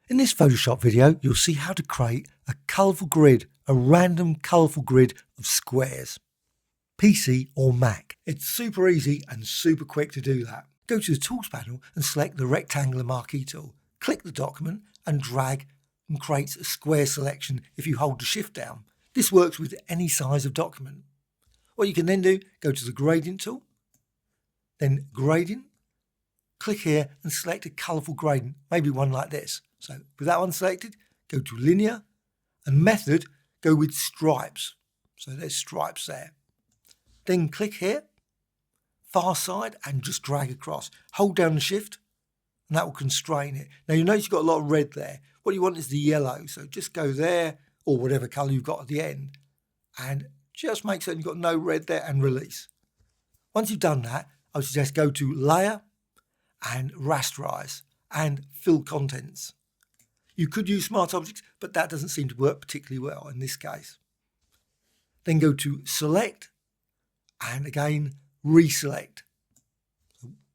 In this Photoshop video, you'll see how to create a colourful grid, a random colourful grid of squares. PC or Mac. It's super easy and super quick to do that. Go to the Tools panel and select the Rectangular Marquee tool. Click the document and drag and creates a square selection if you hold the Shift down. This works with any size of document. What you can then do, go to the Gradient tool, then Gradient, click here and select a colourful gradient, maybe one like this. So with that one selected, go to Linear and Method, go with Stripes. So there's stripes there. Then click here, far side, and just drag across. Hold down the Shift and that will constrain it. Now you notice you've got a lot of red there. What you want is the yellow, so just go there or whatever colour you've got at the end and just make certain you've got no red there and release. Once you've done that, I would suggest go to Layer and Rasterize and Fill Contents. You could use Smart Objects, but that doesn't seem to work particularly well in this case. Then go to Select and again Reselect.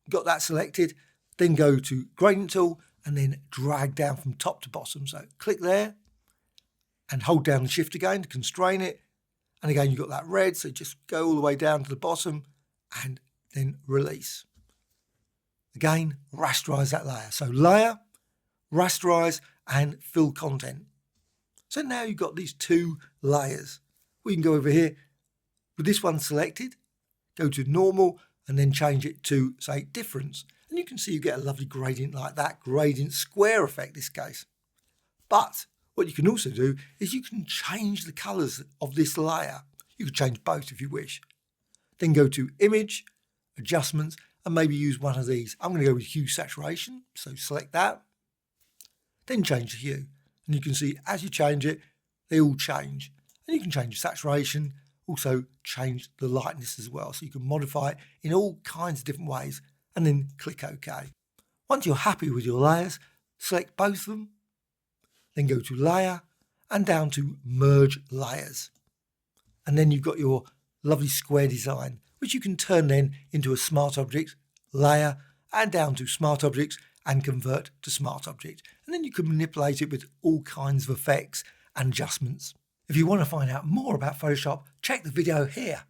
Got that selected, then go to Gradient tool and then drag down from top to bottom. So click there and hold down the Shift again to constrain it. And again, you've got that red, so just go all the way down to the bottom and then release. Again, rasterize that layer. So Layer, Rasterize, and Fill Content. So now you've got these two layers. We can go over here with this one selected, go to Normal, and then change it to, say, Difference. And you can see you get a lovely gradient like that, gradient square effect in this case. But what you can also do is you can change the colours of this layer. You can change both if you wish. Then go to Image, Adjustments, and maybe use one of these. I'm going to go with Hue Saturation, so select that. Then change the hue. And you can see as you change it, they all change. And you can change saturation, also change the lightness as well. So you can modify it in all kinds of different ways and then click OK. Once you're happy with your layers, select both of them, then go to Layer and down to Merge Layers. And then you've got your lovely square design, which you can turn then into a Smart Object, Layer, and down to Smart Objects and convert to Smart Object. And then you can manipulate it with all kinds of effects and adjustments. If you want to find out more about Photoshop, check the video here.